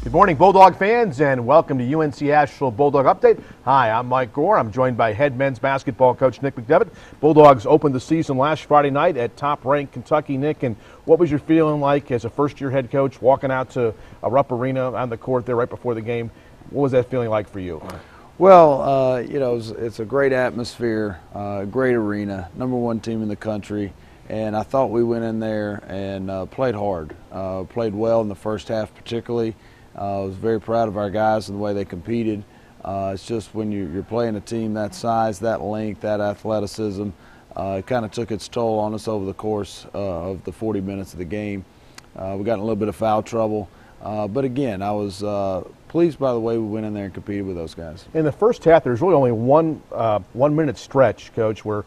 Good morning, Bulldog fans, and welcome to UNC Asheville Bulldog Update. Hi, I'm Mike Gore. I'm joined by head men's basketball coach Nick McDevitt. Bulldogs opened the season last Friday night at top-ranked Kentucky. Nick, and what was your feeling like as a first-year head coach walking out to a Rupp Arena on the court there right before the game? What was that feeling like for you? Well, it's a great atmosphere, great arena, #1 team in the country. And I thought we went in there and played hard, played well in the first half particularly. I was very proud of our guys and the way they competed. It's just when you're playing a team that size, that length, that athleticism, it kind of took its toll on us over the course of the 40 minutes of the game. We got in a little bit of foul trouble. But again, I was pleased by the way we went in there and competed with those guys. In the first half, there's really only one 1 minute stretch, Coach, where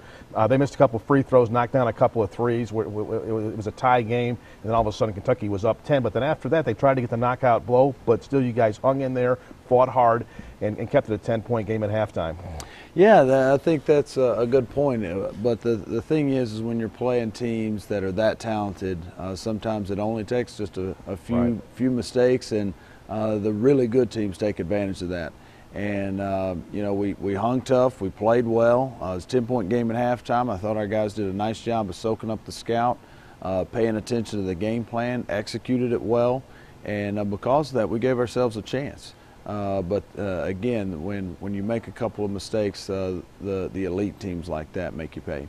they missed a couple of free throws, knocked down a couple of threes. It was a tie game, and then all of a sudden Kentucky was up 10. But then after that, they tried to get the knockout blow, but still you guys hung in there, fought hard, and kept it a 10-point game at halftime. Yeah, I think that's a good point. But the thing is when you're playing teams that are that talented, sometimes it only takes just a few mistakes, and the really good teams take advantage of that. And we hung tough, we played well. It was a 10-point game at halftime. I thought our guys did a nice job of soaking up the scout, paying attention to the game plan, executed it well, and because of that, we gave ourselves a chance. But again, when you make a couple of mistakes, the elite teams like that make you pay.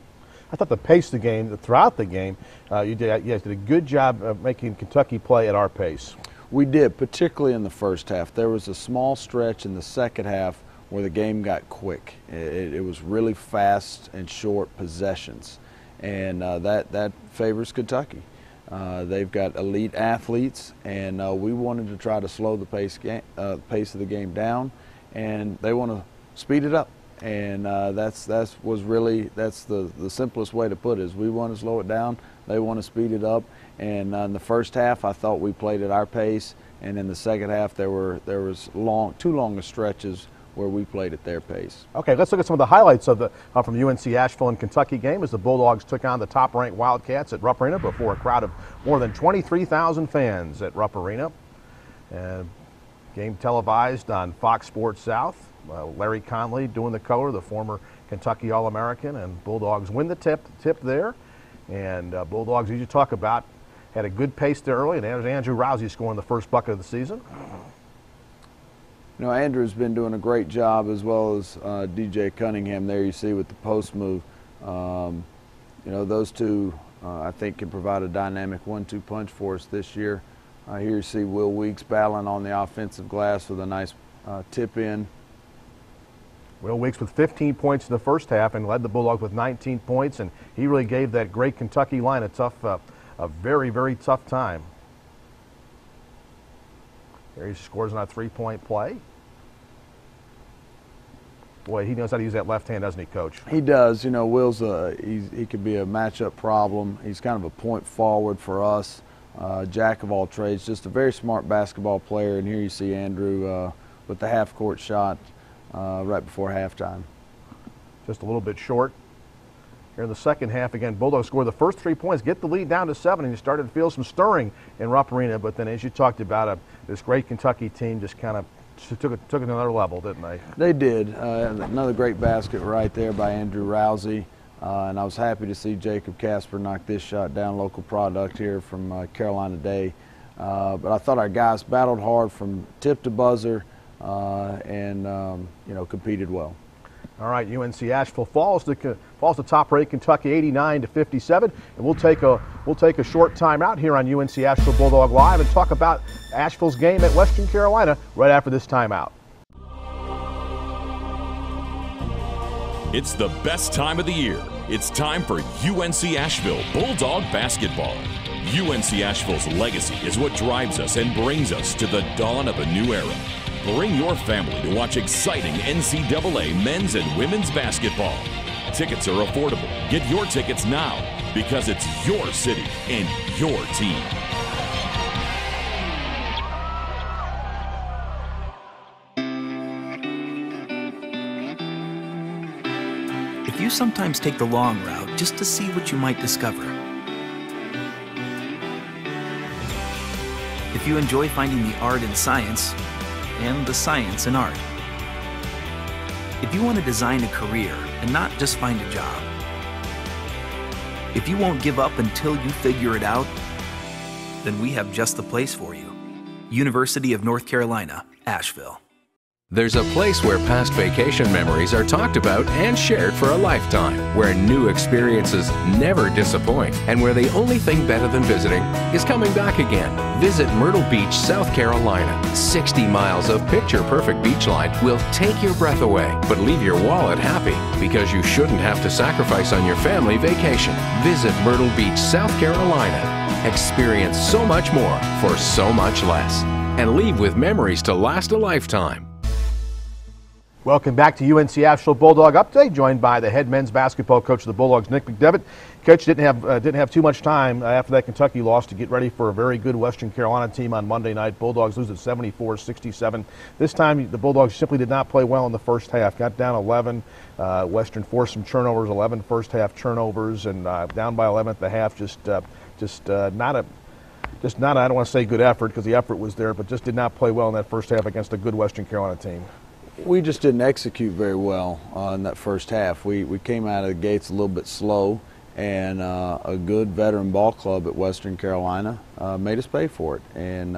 I thought the pace of the game, throughout the game, you guys did a good job of making Kentucky play at our pace. We did, particularly in the first half. There was a small stretch in the second half where the game got quick. It was really fast and short possessions, and that favors Kentucky. They've got elite athletes, and we wanted to try to slow the pace of the game down, and they want to speed it up. And that's the simplest way to put it. Is we want to slow it down, they want to speed it up. And in the first half, I thought we played at our pace, and in the second half, there was too long stretches where we played at their pace. Okay, let's look at some of the highlights of from UNC Asheville and Kentucky game as the Bulldogs took on the top-ranked Wildcats at Rupp Arena before a crowd of more than 23,000 fans at Rupp Arena. Game televised on Fox Sports South. Larry Conley doing the color, the former Kentucky All-American, and Bulldogs win the tip there. And Bulldogs, as you talk about, had a good pace there early, and Andrew Rousey scoring the first bucket of the season. You know, Andrew's been doing a great job, as well as DJ Cunningham there you see with the post move. Those two, I think, can provide a dynamic 1-2 punch for us this year. Here you see Will Weeks battling on the offensive glass with a nice tip in. Will Weeks with 15 points in the first half and led the Bulldogs with 19 points, and he really gave that great Kentucky line a very, very tough time. There he scores on a three-point play. Boy, he knows how to use that left hand, doesn't he, Coach? He does. You know, Will's he could be a matchup problem. He's kind of a point forward for us, jack of all trades, just a very smart basketball player. And here you see Andrew with the half-court shot right before halftime. Just a little bit short. Here in the second half, again, Bulldogs score the first 3 points, get the lead down to 7, and you started to feel some stirring in Rupp Arena. But then, as you talked about, this great Kentucky team just kind of took it to another level, didn't they? They did. Another great basket right there by Andrew Rousey. And I was happy to see Jacob Casper knock this shot down, local product here from Carolina Day. But I thought our guys battled hard from tip to buzzer and competed well. All right, UNC Asheville falls to top-ranked Kentucky 89-57, and we'll take a short time out here on UNC Asheville Bulldog Live and talk about Asheville's game at Western Carolina right after this timeout. It's the best time of the year. It's time for UNC Asheville Bulldog basketball. UNC Asheville's legacy is what drives us and brings us to the dawn of a new era. Bring your family to watch exciting NCAA men's and women's basketball. Tickets are affordable. Get your tickets now because it's your city and your team. If you sometimes take the long route just to see what you might discover, if you enjoy finding the art in science and the science in art. If you want to design a career and not just find a job. If you won't give up until you figure it out, then we have just the place for you. University of North Carolina, Asheville. There's a place where past vacation memories are talked about and shared for a lifetime, where new experiences never disappoint, and where the only thing better than visiting is coming back again. Visit Myrtle Beach, South Carolina. 60 miles of picture-perfect beachline will take your breath away, but leave your wallet happy, because you shouldn't have to sacrifice on your family vacation. Visit Myrtle Beach, South Carolina. Experience so much more for so much less, and leave with memories to last a lifetime. Welcome back to UNC Asheville Bulldog Update, joined by the head men's basketball coach of the Bulldogs, Nick McDevitt. Coach didn't have too much time after that Kentucky loss to get ready for a very good Western Carolina team on Monday night. Bulldogs lose at 74-67. This time, the Bulldogs simply did not play well in the first half. Got down 11. Western forced some turnovers, 11 first half turnovers, and down by 11 at the half. Just not, I don't want to say good effort, because the effort was there, but just did not play well in that first half against a good Western Carolina team. We just didn't execute very well in that first half. We came out of the gates a little bit slow, and a good veteran ball club at Western Carolina made us pay for it. And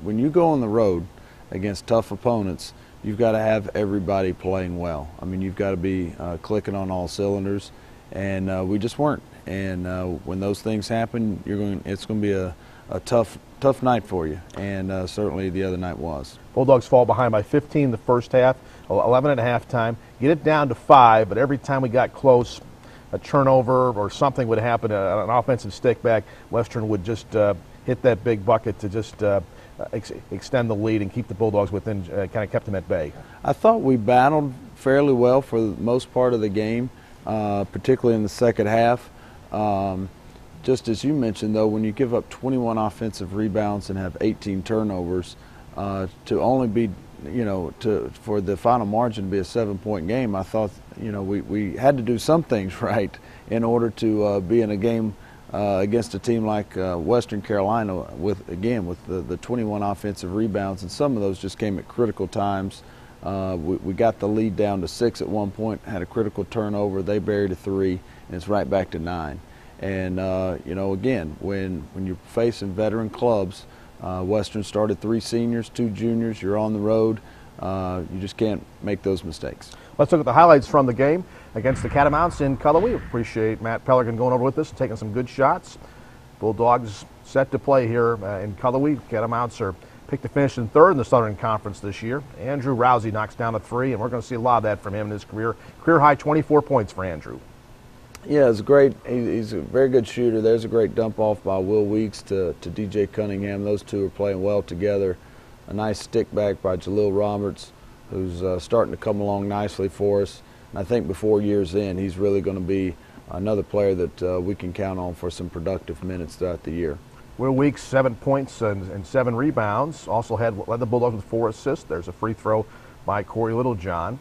when you go on the road against tough opponents, you've got to have everybody playing well. I mean, you've got to be clicking on all cylinders, and we just weren't. And when those things happen, it's going to be a tough night for you, and certainly the other night was. Bulldogs fall behind by 15 the first half, 11 at halftime, get it down to 5, but every time we got close, a turnover or something would happen, an offensive stick back, Western would just hit that big bucket to just extend the lead and keep the Bulldogs within, kind of kept them at bay. I thought we battled fairly well for the most part of the game, particularly in the second half. Just as you mentioned, though, when you give up 21 offensive rebounds and have 18 turnovers, to only be, for the final margin to be a 7-point game, I thought, we had to do some things right in order to be in a game against a team like Western Carolina with the 21 offensive rebounds, and some of those just came at critical times. We got the lead down to 6 at one point, had a critical turnover, they buried a 3, and it's right back to 9. And, again, when you're facing veteran clubs, Western started 3 seniors, 2 juniors, you're on the road, you just can't make those mistakes. Let's look at the highlights from the game against the Catamounts in Cullowhee. Appreciate Matt Pelican going over with us, taking some good shots. Bulldogs set to play here in Cullowhee. Catamounts are picked to finish in 3rd in the Southern Conference this year. Andrew Rousey knocks down a 3, and we're going to see a lot of that from him in his career. Career high 24 points for Andrew. Yeah, it's great. He's a very good shooter. There's a great dump off by Will Weeks to DJ Cunningham. Those two are playing well together. A nice stick back by Jalil Roberts, who's starting to come along nicely for us. And I think before year's end, he's really going to be another player that we can count on for some productive minutes throughout the year. Will Weeks, 7 points and 7 rebounds. Also led the Bulldogs with 4 assists. There's a free throw by Corey Littlejohn.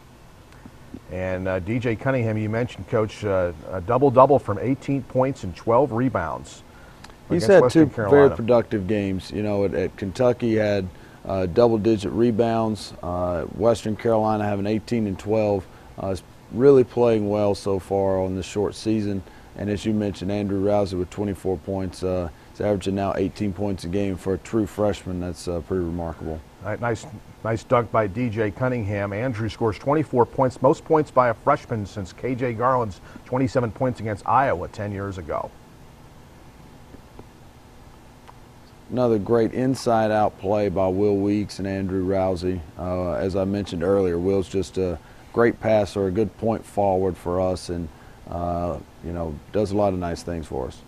And DJ Cunningham, you mentioned, Coach, a double-double from 18 points and 12 rebounds. He's had 2 very productive games. At Kentucky, he had double-digit rebounds. Western Carolina having 18 and 12. Is really playing well so far on this short season. And as you mentioned, Andrew Rousey with 24 points. He's averaging now 18 points a game for a true freshman. That's pretty remarkable. Nice dunk by DJ Cunningham. Andrew scores 24 points, most points by a freshman since K.J. Garland's 27 points against Iowa 10 years ago. Another great inside-out play by Will Weeks and Andrew Rousey. As I mentioned earlier, Will's just a great passer, a good point forward for us, and does a lot of nice things for us.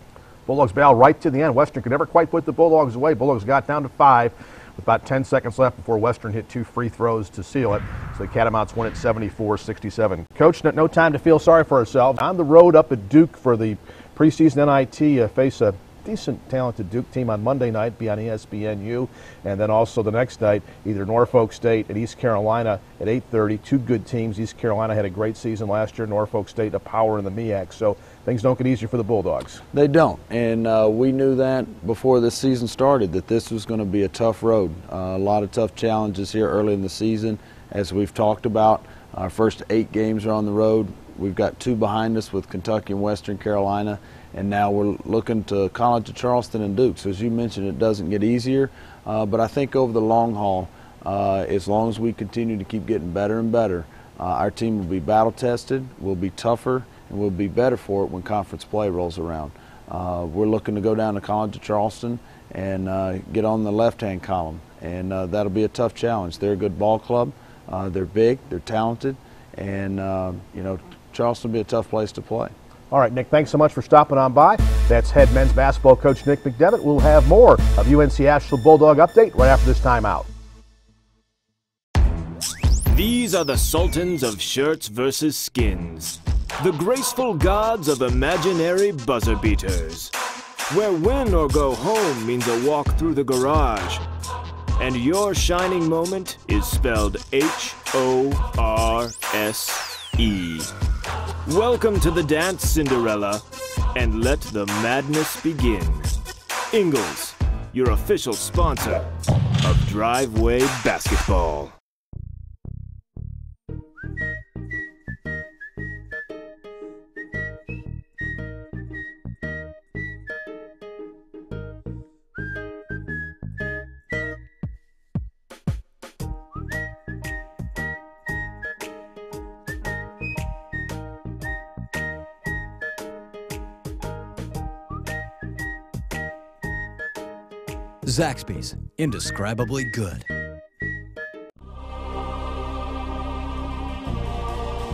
Bulldogs battle right to the end. Western could never quite put the Bulldogs away. Bulldogs got down to 5 with about 10 seconds left before Western hit 2 free throws to seal it. So the Catamounts win at 74-67. Coach, no time to feel sorry for ourselves. On the road up at Duke for the preseason NIT, face a decent, talented Duke team on Monday night, be on ESPNU, and then also the next night, either Norfolk State and East Carolina at 8:30. Two good teams. East Carolina had a great season last year. Norfolk State a power in the MEAC. So things don't get easier for the Bulldogs. They don't, and we knew that before this season started, that this was going to be a tough road. A lot of tough challenges here early in the season, as we've talked about. Our first 8 games are on the road. We've got 2 behind us with Kentucky and Western Carolina, and now we're looking to College of Charleston and Duke. So as you mentioned, it doesn't get easier, but I think over the long haul, as long as we continue to keep getting better and better, our team will be battle-tested, we'll be tougher, and we'll be better for it when conference play rolls around. We're looking to go down to College of Charleston and get on the left-hand column, and that'll be a tough challenge. They're a good ball club. They're big, they're talented, and you know, Charleston will be a tough place to play. All right, Nick, thanks so much for stopping on by. That's head men's basketball coach Nick McDevitt. We'll have more of UNC Asheville Bulldog update right after this timeout. These are the sultans of shirts versus skins. The graceful gods of imaginary buzzer beaters. Where win or go home means a walk through the garage. And your shining moment is spelled H-O-R-S-E. Welcome to the dance, Cinderella, and let the madness begin. Ingles, your official sponsor of Driveway Basketball. Zaxby's, indescribably good.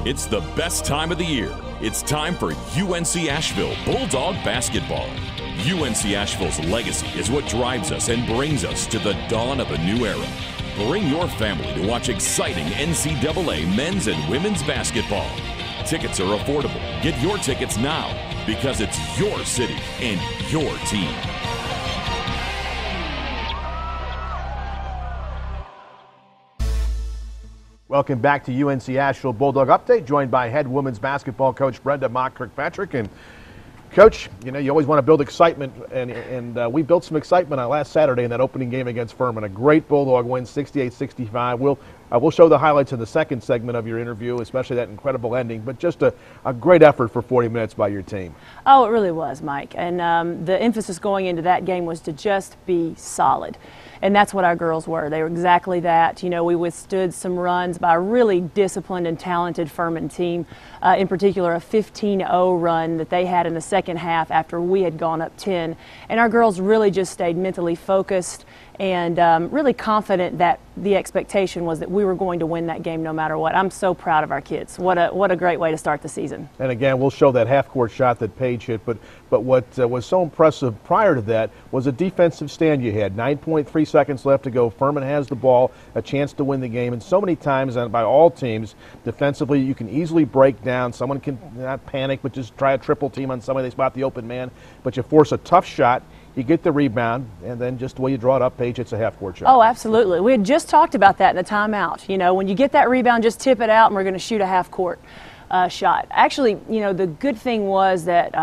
It's the best time of the year. It's time for UNC Asheville Bulldog basketball. UNC Asheville's legacy is what drives us and brings us to the dawn of a new era. Bring your family to watch exciting NCAA men's and women's basketball. Tickets are affordable. Get your tickets now because it's your city and your team. Welcome back to UNC Asheville Bulldog Update, joined by head women's basketball coach Brenda Mock-Kirkpatrick. And Coach, you know, you always want to build excitement, and we built some excitement on last Saturday in that opening game against Furman. A great Bulldog win, 68-65. We'll show the highlights in the second segment of your interview, especially that incredible ending, but just a great effort for 40 minutes by your team. Oh, it really was, Mike. And the emphasis going into that game was to just be solid. And that's what our girls were. They were exactly that. You know, we withstood some runs by a really disciplined and talented Furman team, in particular a 15-0 run that they had in the second half after we had gone up 10. And our girls really just stayed mentally focused and really confident that the expectation was that we were going to win that game no matter what. I'm so proud of our kids. What a great way to start the season. And again, we'll show that half-court shot that Paige hit, but what was so impressive prior to that was a defensive stand you had. 9.3 seconds left to go. Furman has the ball, a chance to win the game, and so many times by all teams, defensively, you can easily break down. Someone can not panic, but just try a triple team on somebody. They spot the open man, but you force a tough shot. You get the rebound, and then just the way you draw it up, Paige, it's a half-court shot. Oh, absolutely. We had just talked about that in the timeout. You know, when you get that rebound, just tip it out, and we're going to shoot a half-court shot. Actually, you know, the good thing was that,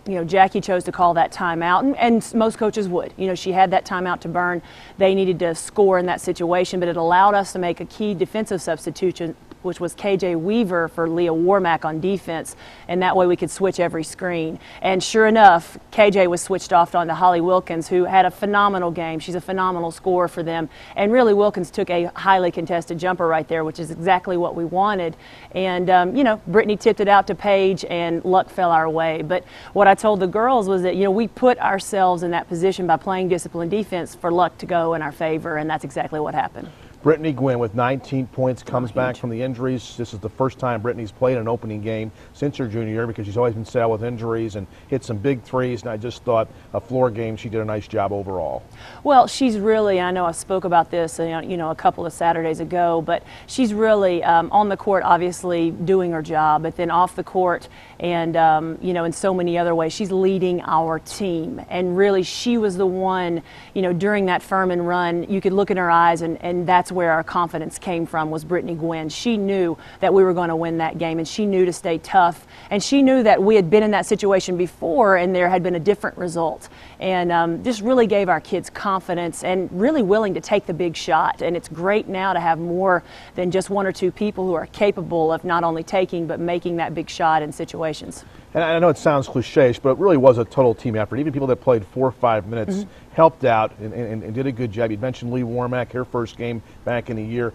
you know, Jackie chose to call that timeout, and most coaches would. You know, she had that timeout to burn. They needed to score in that situation, but it allowed us to make a key defensive substitution, which was KJ Weaver for Leah Warmack on defense, and that way we could switch every screen. And sure enough, KJ was switched off onto Holly Wilkins, who had a phenomenal game. She's a phenomenal scorer for them. And really, Wilkins took a highly contested jumper right there, which is exactly what we wanted. And, you know, Brittany tipped it out to Paige, and luck fell our way. But what I told the girls was that, you know, we put ourselves in that position by playing disciplined defense for luck to go in our favor, and that's exactly what happened. Brittany Gwynn with 19 points comes back from the injuries. This is the first time Brittany's played an opening game since her junior year because she's always been saddled with injuries and hit some big threes. And I just thought a floor game, she did a nice job overall. Well, she's really, I know I spoke about this a couple of Saturdays ago, but she's really on the court obviously doing her job, but then off the court and in so many other ways, she's leading our team. And really she was the one, during that Furman run, you could look in her eyes and that's where our confidence came from, was Brittany Gwynn. She knew that we were going to win that game, and she knew to stay tough, and she knew that we had been in that situation before and there had been a different result, and just really gave our kids confidence and really willing to take the big shot. And it's great now to have more than just one or two people who are capable of not only taking but making that big shot in situations. And I know it sounds cliche, but it really was a total team effort. Even people that played 4 or 5 minutes helped out and did a good job. You mentioned Lee Warmack, her first game back in a year,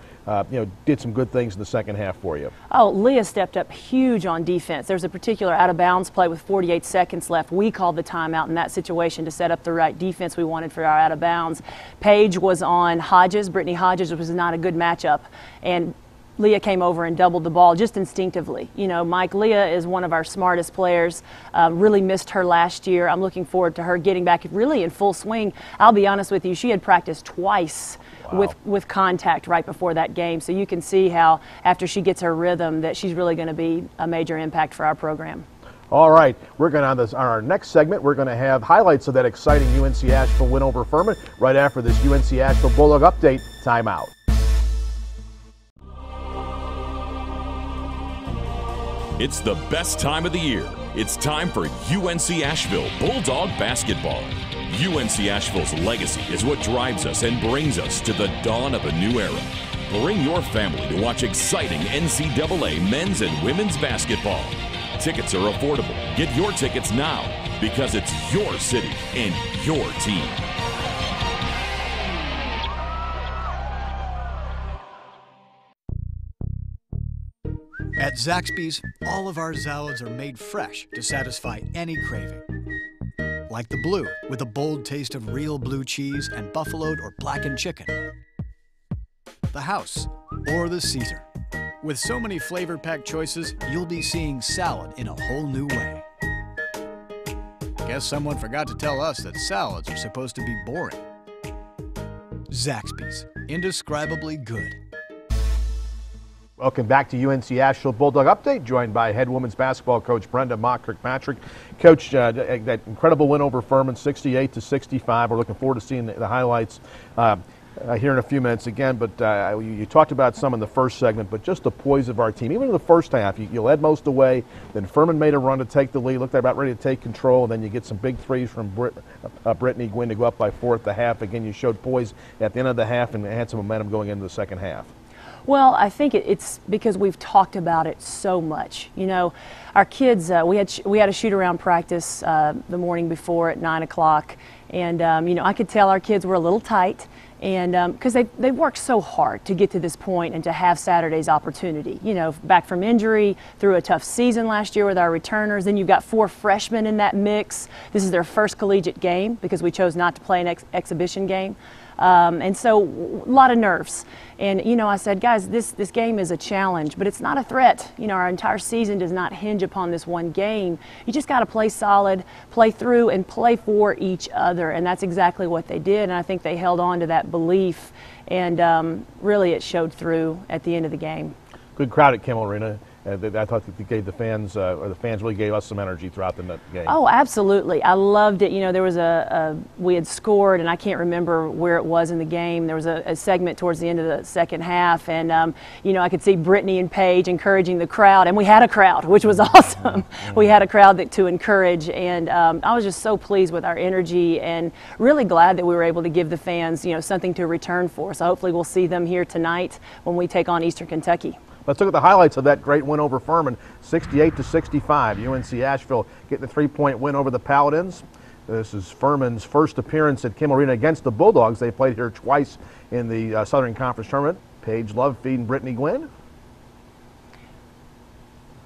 did some good things in the second half for you. Oh, Leah stepped up huge on defense. There's a particular out-of-bounds play with 48 seconds left. We called the timeout in that situation to set up the right defense we wanted for our out-of-bounds. Paige was on Hodges. Brittany Hodges was not a good matchup, and Leah came over and doubled the ball just instinctively. Mike, Leah is one of our smartest players. Really missed her last year. I'm looking forward to her getting back really in full swing. I'll be honest with you, she had practiced twice with contact right before that game. So you can see how after she gets her rhythm that she's really going to be a major impact for our program. All right, we're going on our next segment. We're going to have highlights of that exciting UNC Asheville win over Furman right after this UNC Asheville Bulldog update timeout. It's the best time of the year. It's time for UNC Asheville Bulldog basketball. UNC Asheville's legacy is what drives us and brings us to the dawn of a new era. Bring your family to watch exciting NCAA men's and women's basketball. Tickets are affordable. Get your tickets now because it's your city and your team. At Zaxby's, all of our salads are made fresh to satisfy any craving. Like the blue, with a bold taste of real blue cheese and buffaloed or blackened chicken. The house, or the Caesar. With so many flavor-packed choices, you'll be seeing salad in a whole new way. Guess someone forgot to tell us that salads are supposed to be boring. Zaxby's, indescribably good. Welcome back to UNC Asheville Bulldog Update, joined by head women's basketball coach Brenda Mock Kirkpatrick. Coach, that incredible win over Furman, 68-65. We're looking forward to seeing the highlights here in a few minutes again. But you talked about some in the first segment, but just the poise of our team. Even in the first half, you led most away. Then Furman made a run to take the lead. Looked like about ready to take control. And then you get some big threes from Brittany Gwynn to go up by 4 at the half. Again, you showed poise at the end of the half and had some momentum going into the second half. Well, I think it's because we've talked about it so much. Our kids, we had a shoot-around practice the morning before at 9 o'clock, and I could tell our kids were a little tight, and because they worked so hard to get to this point and to have Saturday's opportunity. Back from injury, through a tough season last year with our returners. Then you've got 4 freshmen in that mix. This is their first collegiate game because we chose not to play an exhibition game. And so a lot of nerves. And, I said, guys, this game is a challenge, but it's not a threat. Our entire season does not hinge upon this one game. You just got to play solid, play through, and play for each other. And that's exactly what they did. And I think they held on to that belief. And really it showed through at the end of the game. Good crowd at Kimmel Arena. I thought that they gave the fans really gave us some energy throughout the game. Oh, absolutely. I loved it. There was we had scored, and I can't remember where it was in the game. There was a segment towards the end of the second half, and, I could see Brittany and Paige encouraging the crowd, and we had a crowd, which was awesome. We had a crowd to encourage, and I was just so pleased with our energy and really glad that we were able to give the fans, something to return for. So hopefully we'll see them here tonight when we take on Eastern Kentucky. Let's look at the highlights of that great win over Furman, 68-65. UNC Asheville getting the 3-point win over the Paladins. This is Furman's first appearance at Kimmel Arena against the Bulldogs. They played here twice in the Southern Conference Tournament. Paige loved feeding Brittany Gwynn.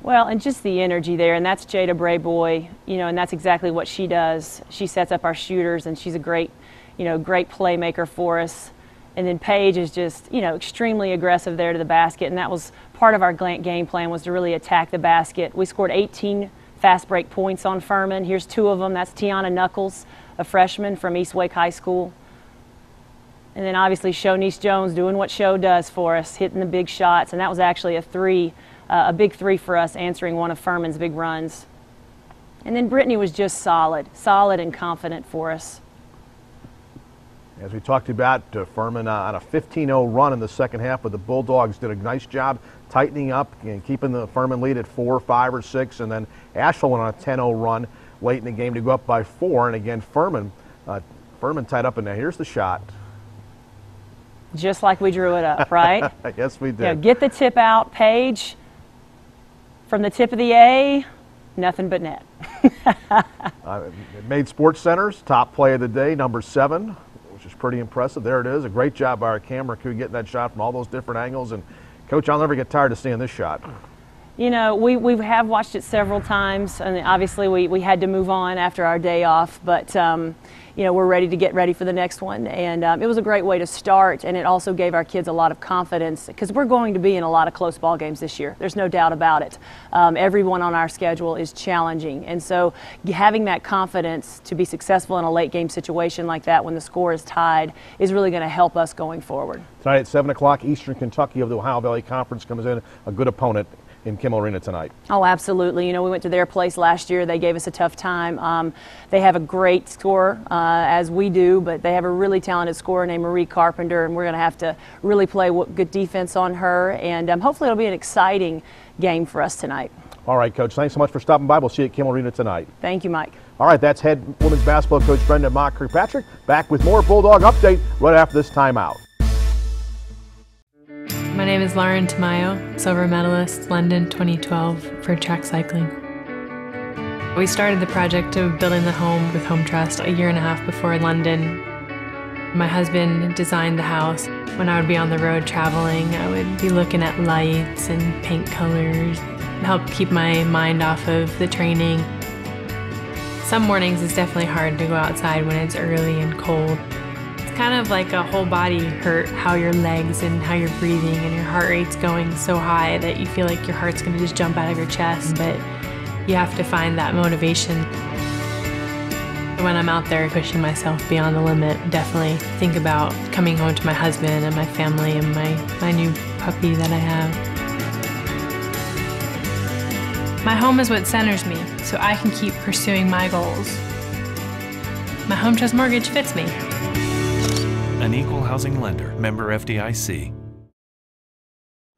Well, and just the energy there, and that's Jada Brayboy, and that's exactly what she does. She sets up our shooters, and she's a great, great playmaker for us. And then Paige is just, extremely aggressive there to the basket, and that was part of our game plan, was to really attack the basket. We scored 18 fast break points on Furman. Here's 2 of them. That's Tiana Knuckles, a freshman from East Wake High School. And then obviously Shonice Jones doing what Sho does for us, hitting the big shots, and that was actually a big 3 for us, answering one of Furman's big runs. And then Brittany was just solid and confident for us. As we talked about, Furman on a 15-0 run in the second half, but the Bulldogs did a nice job tightening up and keeping the Furman lead at 4, 5, or 6, and then Asheville went on a 10-0 run late in the game to go up by 4, and again Furman tied up, and now here's the shot. Just like we drew it up, right? Yes, we did. Get the tip out, Paige. From the tip of the A, nothing but net. It made Sports Center's top play of the day, number 7. Which is pretty impressive. There it is. A great job by our camera crew getting that shot from all those different angles. And, Coach, I'll never get tired of seeing this shot. We have watched it several times, and obviously we had to move on after our day off, but we're ready to get ready for the next one. And it was a great way to start, and it also gave our kids a lot of confidence, because we're going to be in a lot of close ball games this year. There's no doubt about it. Everyone on our schedule is challenging, and so having that confidence to be successful in a late game situation like that when the score is tied is really going to help us going forward. Tonight at 7 o'clock, Eastern Kentucky of the Ohio Valley Conference comes in, a good opponent in Kimmel Arena tonight. Oh, absolutely. We went to their place last year. They gave us a tough time. They have a great scorer, as we do, but they have a really talented scorer named Marie Carpenter, and we're going to have to really play good defense on her, and hopefully it'll be an exciting game for us tonight. All right, Coach, thanks so much for stopping by. We'll see you at Kimmel Arena tonight. Thank you, Mike. All right, that's head women's basketball coach Brenda Mock-Kirkpatrick. Back with more Bulldog Update right after this timeout. My name is Lauren Tamayo, silver medalist, London 2012 for track cycling. We started the project of building the home with Home Trust a year and a half before London. My husband designed the house. When I would be on the road traveling, I would be looking at lights and paint colors, help keep my mind off of the training. Some mornings it's definitely hard to go outside when it's early and cold. It's kind of like a whole body hurt, how your legs and how you're breathing and your heart rate's going so high that you feel like your heart's going to just jump out of your chest, but you have to find that motivation. When I'm out there pushing myself beyond the limit, definitely think about coming home to my husband and my family and my new puppy that I have. My home is what centers me, so I can keep pursuing my goals. My Home Trust mortgage fits me. An equal housing lender, member FDIC.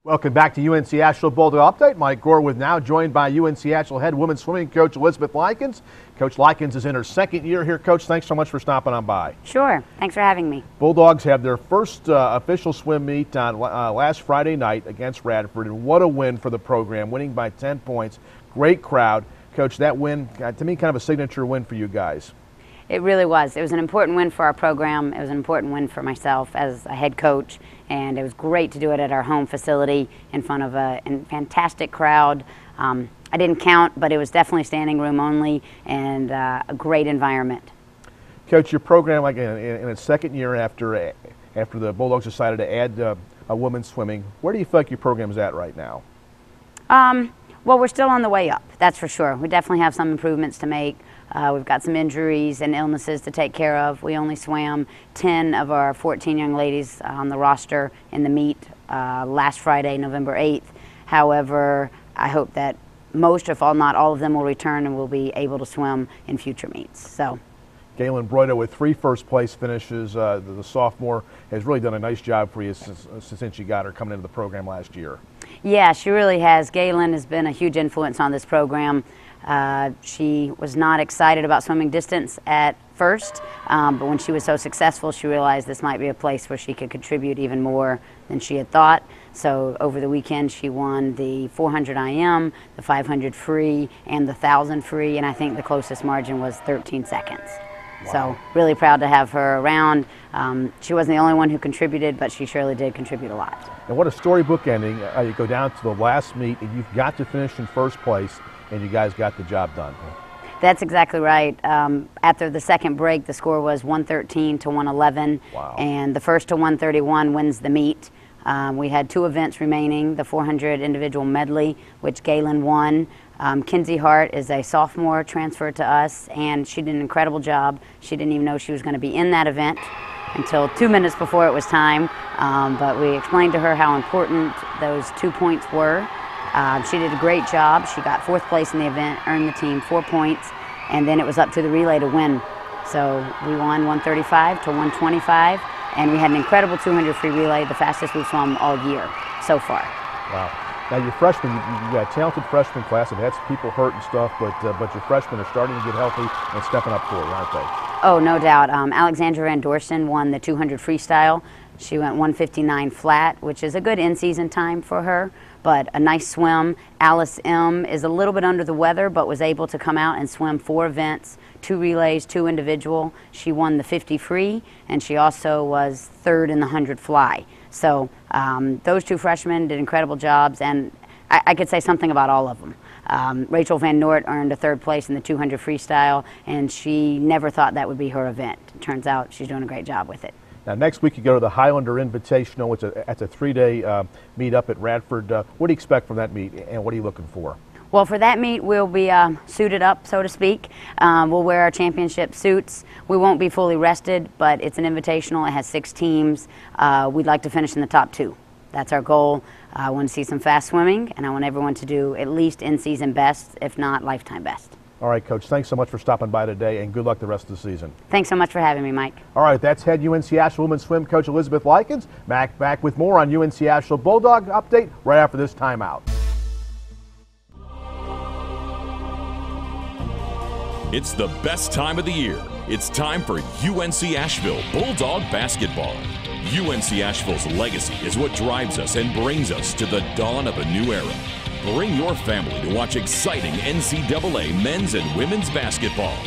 Welcome back to UNC Asheville Bulldog Update. Mike Gorwood now joined by UNC Asheville head women's swimming coach Elizabeth Likens. Coach Likens is in her second year here. Coach, thanks so much for stopping on by. Sure. Thanks for having me. Bulldogs have their first official swim meet on last Friday night against Radford, and what a win for the program, winning by 10 points. Great crowd. Coach, that win, to me, kind of a signature win for you guys. It really was. It was an important win for our program. It was an important win for myself as a head coach, and it was great to do it at our home facility in front of a fantastic crowd. I didn't count, but it was definitely standing room only, and a great environment. Coach, your program, like in its second year after the Bulldogs decided to add a women's swimming, where do you feel like your program is at right now? Well, we're still on the way up, that's for sure. We definitely have some improvements to make. We've got some injuries and illnesses to take care of. We only swam 10 of our 14 young ladies on the roster in the meet last Friday, November 8th. However, I hope that most, if all, not all of them will return and will be able to swim in future meets. So, Galen Broida with 3 first-place finishes. The sophomore has really done a nice job for you since you got her coming into the program last year. Yeah, she really has. Galen has been a huge influence on this program. She was not excited about swimming distance at first, but when she was so successful, she realized this might be a place where she could contribute even more than she had thought. So over the weekend, she won the 400 IM, the 500 free, and the 1,000 free, and I think the closest margin was 13 seconds. Wow. So really proud to have her around. She wasn't the only one who contributed, but she surely did contribute a lot. And what a storybook ending. You go down to the last meet, and you've got to finish in first place, and you guys got the job done. That's exactly right. After the second break, the score was 113 to 111. Wow. And the first to 131 wins the meet. We had 2 events remaining, the 400 individual medley, which Galen won. Kinsey Hart is a sophomore, transferred to us, and she did an incredible job. She didn't even know she was going to be in that event until 2 minutes before it was time, but we explained to her how important those 2 points were. She did a great job. She got 4th place in the event, earned the team 4 points, and then it was up to the relay to win. So we won 135 to 125, and we had an incredible 200 free relay, the fastest we've swum all year so far. Wow. Now your freshmen, you got a talented freshman class. They've had some people hurt and stuff, but your freshmen are starting to get healthy and stepping up for it, aren't they? Oh, no doubt. Alexandra Van Dorsen won the 200 freestyle. She went 159 flat, which is a good in-season time for her, but a nice swim. Alice M. is a little bit under the weather, but was able to come out and swim 4 events, 2 relays, 2 individual. She won the 50 free, and she also was 3rd in the 100 fly. So those 2 freshmen did incredible jobs, and I could say something about all of them. Rachel Van Noort earned a 3rd place in the 200 freestyle, and she never thought that would be her event. It turns out she's doing a great job with it. Now, next week you go to the Highlander Invitational. It's a 3-day meet up at Radford. What do you expect from that meet, and what are you looking for? Well, for that meet, we'll be suited up, so to speak. We'll wear our championship suits. We won't be fully rested, but it's an invitational. It has 6 teams. We'd like to finish in the top 2. That's our goal. I want to see some fast swimming, and I want everyone to do at least in-season best, if not lifetime best. All right, Coach, thanks so much for stopping by today, and good luck the rest of the season. Thanks so much for having me, Mike. All right, that's head UNC Asheville women's swim coach Elizabeth Likens. Back with more on UNC Asheville Bulldog update right after this timeout. It's the best time of the year. It's time for UNC Asheville Bulldog basketball. UNC Asheville's legacy is what drives us and brings us to the dawn of a new era. Bring your family to watch exciting NCAA men's and women's basketball.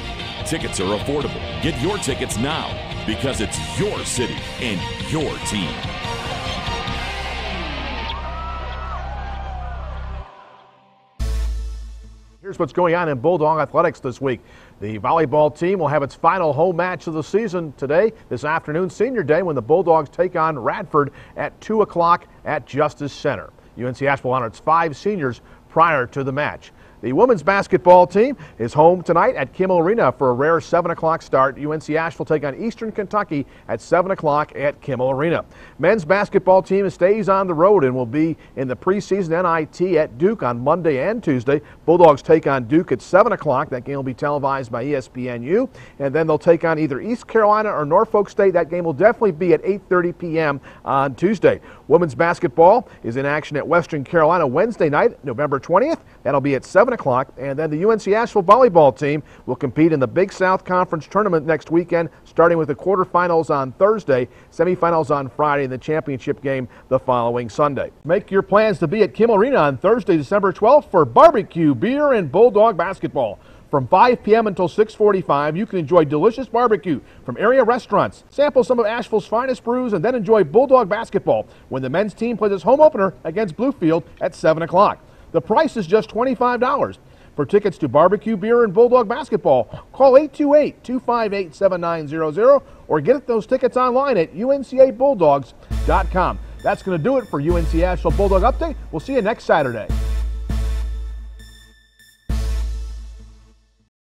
Tickets are affordable. Get your tickets now because it's your city and your team. Here's what's going on in Bulldog athletics this week. The volleyball team will have its final home match of the season today, this afternoon, Senior Day, when the Bulldogs take on Radford at 2 o'clock at Justice Center. UNC Asheville honored its 5 seniors prior to the match. The women's basketball team is home tonight at Kimmel Arena for a rare 7 o'clock start. UNC Asheville take on Eastern Kentucky at 7 o'clock at Kimmel Arena. Men's basketball team stays on the road and will be in the preseason NIT at Duke on Monday and Tuesday. Bulldogs take on Duke at 7 o'clock. That game will be televised by ESPNU. And then they'll take on either East Carolina or Norfolk State. That game will definitely be at 8:30 p.m. on Tuesday. Women's basketball is in action at Western Carolina Wednesday night, November 20th. That'll be at 7 o'clock. And then the UNC Asheville volleyball team will compete in the Big South Conference tournament next weekend, starting with the quarterfinals on Thursday, semifinals on Friday, and the championship game the following Sunday. Make your plans to be at Kimmel Arena on Thursday, December 12th for barbecue, beer, and Bulldog basketball. From 5 p.m. until 6:45, you can enjoy delicious barbecue from area restaurants, sample some of Asheville's finest brews, and then enjoy Bulldog basketball when the men's team plays its home opener against Bluefield at 7 o'clock. The price is just $25. For tickets to barbecue, beer, and Bulldog basketball, call 828-258-7900 or get those tickets online at uncabulldogs.com. That's going to do it for UNC Asheville Bulldog Update. We'll see you next Saturday.